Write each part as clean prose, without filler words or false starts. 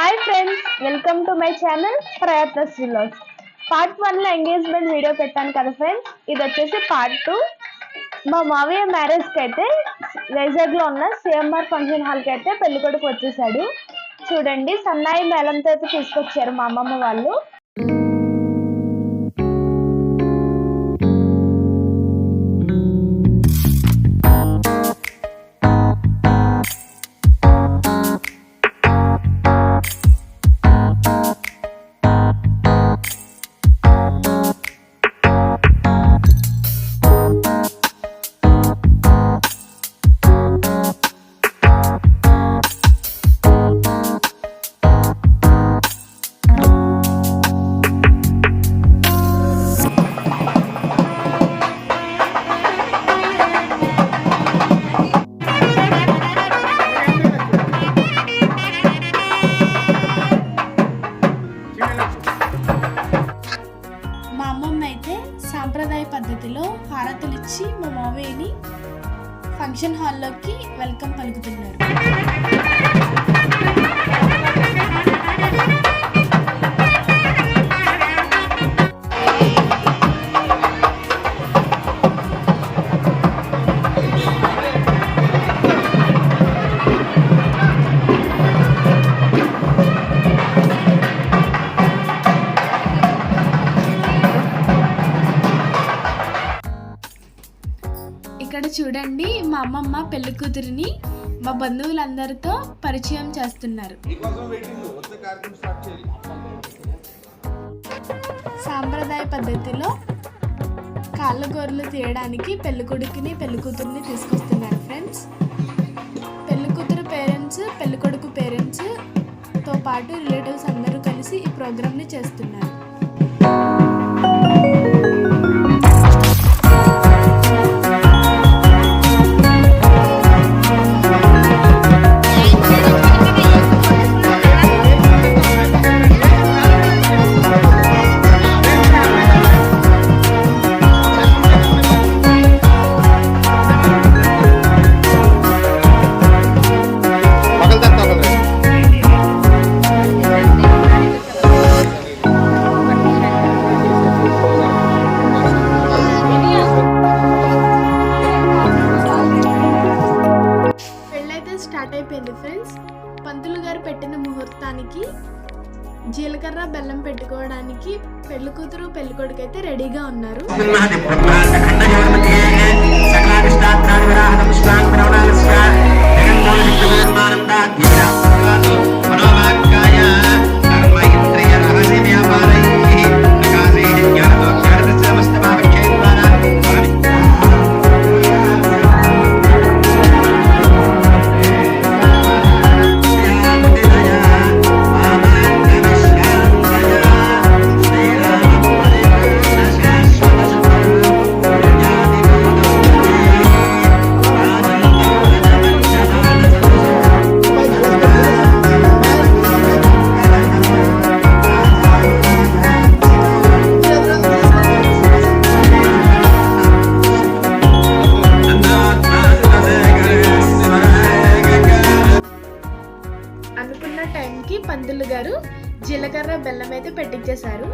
Hi friends, welcome to my channel ప్రయత్నస్ vlogs. Part 1 లో engagement video పెట్టాను కదా ఫ్రెండ్స్. ఇది వచ్చేసి పార్ట్ 2. మా మావయ్య మ్యారేజ్కి అయితే వైజాగ్లో ఉన్న సిఎంఆర్ ఫంక్షన్ హాల్కి అయితే పెళ్ళికొడుకు వచ్చేసాడు. చూడండి, సన్నాయి మేళంతో అయితే తీసుకొచ్చారు మా అమ్మమ్మ వాళ్ళు. మా అమ్మమ్మ అయితే సాంప్రదాయ పద్ధతిలో హారతులిచ్చి మా మావయ్యని ఫంక్షన్ హాల్లోకి వెల్కమ్ పలుకుతున్నారు. ఇక్కడ చూడండి, మా అమ్మమ్మ పెళ్లి కూతురిని మా బంధువులందరితో పరిచయం చేస్తున్నారు. సాంప్రదాయ పద్ధతిలో కాళ్ళ గోర్లు తీయడానికి పెళ్లి కొడుకుని పెళ్లి కూతురిని తీసుకొస్తున్నారు ఫ్రెండ్స్. పెళ్లి కూతురు పేరెంట్స్, పెళ్లి కొడుకు పేరెంట్స్ తో పాటు రిలేటివ్స్ అందరూ కలిసి ఈ ప్రోగ్రామ్ని చేస్తున్నారు. స్టార్ట్ అయిపోయింది ఫ్రెండ్స్. పంతులు గారు పెట్టిన ముహూర్తానికి జీలకర్ర బెల్లం పెట్టుకోవడానికి పెళ్లి కూతురు పెళ్లి కొడుకు అయితే రెడీగా ఉన్నారు. అనుకున్న టైంకి పంతులు గారు జీలకర్ర బెల్లం అయితే పెట్టించేశారు.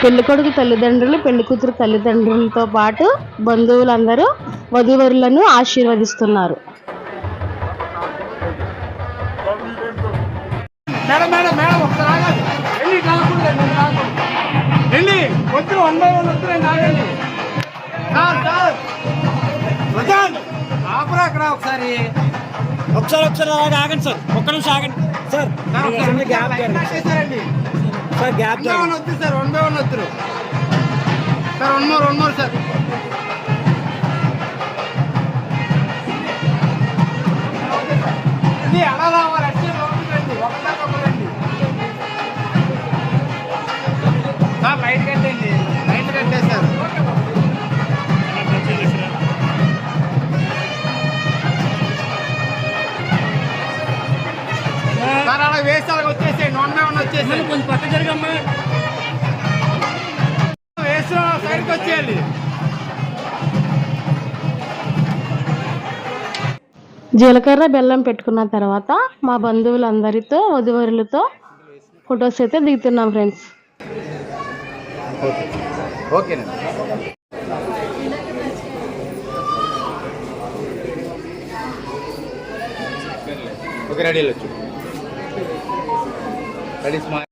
పెళ్లి కొడుకు తల్లిదండ్రులు, పెళ్లి కూతురు తల్లిదండ్రులతో పాటు బంధువులందరూ వధూవరులను ఆశీర్వదిస్తున్నారు. ఒకసారి అలాగే ఆగండి సార్, ఒక్క నిమిషం ఆగండి సార్. సార్ గ్యాప్ వద్దు సార్, 1 by 1 వద్దు సార్, 1 more సార్. అలా రావాలి, లైట్ కట్టండి, లైట్ కట్టేస్తారు. వచ్చేసాను. కొంచెం పక్క జరగమ్మా. వేసిన సైడ్కి వచ్చేయాలి. జీలకర్ర బెల్లం పెట్టుకున్న తర్వాత మా బంధువులందరితో వధువరులతో ఫొటోస్ అయితే దిగుతున్నాం ఫ్రెండ్స్. ఓకేనండి. ఓకే రెడీ వెళ్ళొచ్చు. Ready smile.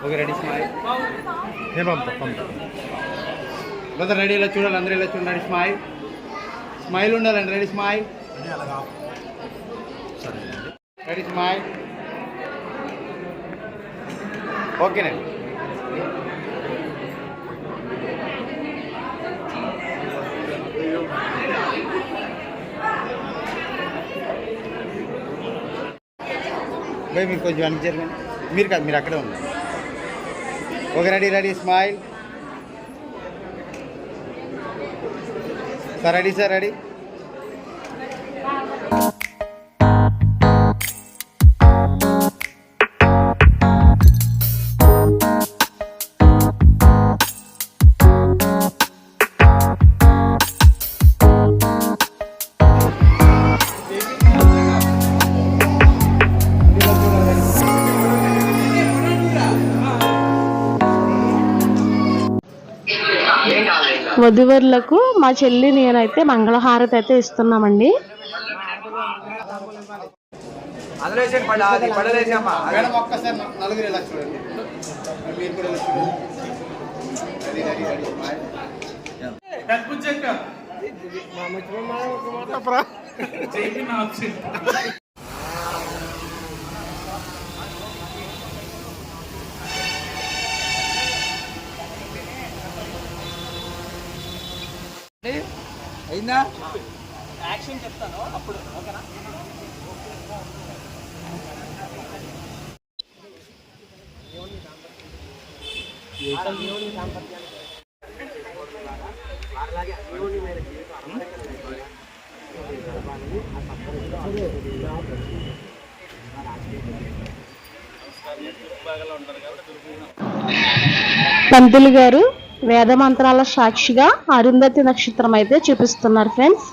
Okay ready smile. నేను పంపుతా. బ్రదర్ రెడీ ఇలా చూడాలి, అందరూ ఇలా చూడండి. స్మైల్ స్మైల్ ఉండాలండి. Ready smile. Ready smile. ఓకేనండి. భయ్ మీరు కొంచెం వెనక్కి జరగండి. మీరు కాదు, మీరు అక్కడే ఉన్నారు. Okay ready ready smile. Sir ready sir ready. వధువరులకు మా చెల్లి నేనైతే మంగళహారతి అయితే ఇస్తున్నామండి. మేడం ఒక్కసారి నలుగురు ఇలా చూడండి. మీరు కూడా ఇలా చూడండి. Ready ready ready smile. అయిందా? యాక్షన్ చెప్తాను అప్పుడు. ఓకేనా? పంతులు గారు వేద మంత్రాల సాక్షిగా అరుంధతి నక్షత్రం అయితే చూపిస్తున్నారు ఫ్రెండ్స్.